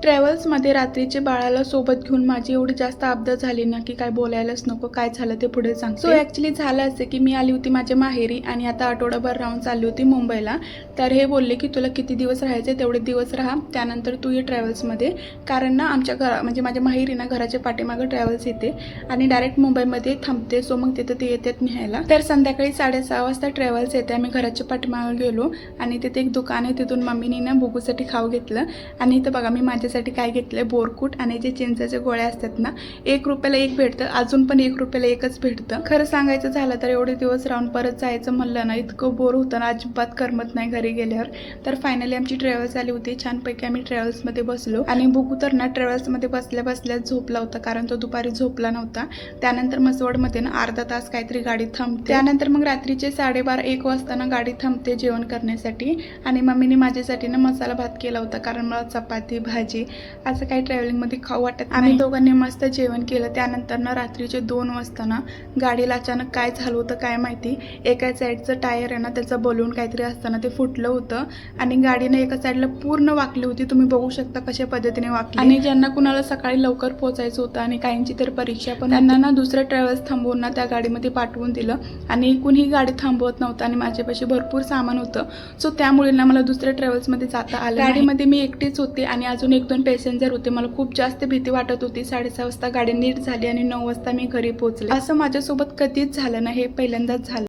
ट्रॅव्हल्समध्ये रात्रीचे बाळाला सोबत घेऊन माझी एवढी जास्त अबदा झाली ना की काय बोलायलाच नको. काय झालं ते पुढे सांगते. सो ॲक्च्युली झालं असं की मी आली होती माझ्या माहेरी आणि आता आठवडाभर राहून चालली होती मुंबईला. तर हे बोलले की तुला किती दिवस राहायचे तेवढे दिवस राहा, त्यानंतर तू ये ट्रॅव्हल्समध्ये. कारण ना आमच्या म्हणजे माझ्या माहेरी ना घराच्या पाठीमागं ट्रॅव्हल्स येते आणि डायरेक्ट मुंबईमध्ये थांबते. सो मग तिथं ते येतात न्यायला. तर संध्याकाळी 6:30 वाजता ट्रॅव्हल्स येते. आम्ही घराच्या पाठीमागं गेलो आणि तिथे एक दुकान आहे, तिथून मम्मीने ना बुगूसाठी खाऊ घेतलं. आणि इथं बघा मी माझ्यासाठी काय घेतलंय, बोरकूट आणि जे चिंचेच्या गोळ्या असतात ना, 1 रुपयाला 1 भेटतं. अजून पण 1 रुपयाला 1च भेटतं. खरं सांगायचं झालं तर एवढे दिवस राहून परत जायचं म्हणलं ना, इतकं बोर होतं ना, अजिबात करमत नाही घरी गेल्यावर. तर फायनली आमची ट्रॅव्हल्स आली होती. छानपैकी आम्ही ट्रॅव्हल्समध्ये बसलो आणि बुगू तर ना ट्रॅव्हल्समध्ये बसल्या बसल्या झोपला होता, कारण तो दुपारी झोपला नव्हता. त्यानंतर मसवडमध्ये ना अर्धा तास काहीतरी गाडी थांबते. त्यानंतर मग रात्रीचे 12:30-1 वाजता ना गाडी थांबते जेवण करण्यासाठी. आणि मम्मीने माझ्यासाठी ना मसाला भात केला होता, कारण मला चपाती भाजी असं काही ट्रॅव्हलिंगमध्ये खाऊ वाटत नाही. आम्ही दोघांनी मस्त जेवण केलं. त्यानंतर ना रात्रीचे 2 वाजता ना गाडीला अचानक काय झालं होतं काय माहिती, एका साईडचं टायर आहे ना त्याचं बलून काहीतरी असताना ते फुटलं होतं आणि गाडीने एका साईडला पूर्ण वाकली होती. तुम्ही बघू शकता कशा पद्धतीने वाकली. आणि ज्यांना कुणाला सकाळी लवकर पोहोचायचं होतं आणि काहींची तर परीक्षा पण, त्यांना ना दुसऱ्या ट्रॅव्हल्स थांबवून ना त्या गाडीमध्ये पाठवून दिलं आणि कुणीही गाडी थांबवत नव्हतं आणि माझ्यापाशी भरपूर सामान होतं. सो त्यामुळे ना मला दुसऱ्या ट्रॅव्हल्समध्ये जाता आलं. गाडीमध्ये मी एकटीच होते आणि अजून 1-2 पॅसेंजर होते. मला खूप जास्त भीती वाटत होती. 6:30 वाजता गाडी नीट झाली आणि 9 वाजता मी घरी पोहोचले. असं माझ्यासोबत कधीच झालं नाही, हे पहिल्यांदाच झालं.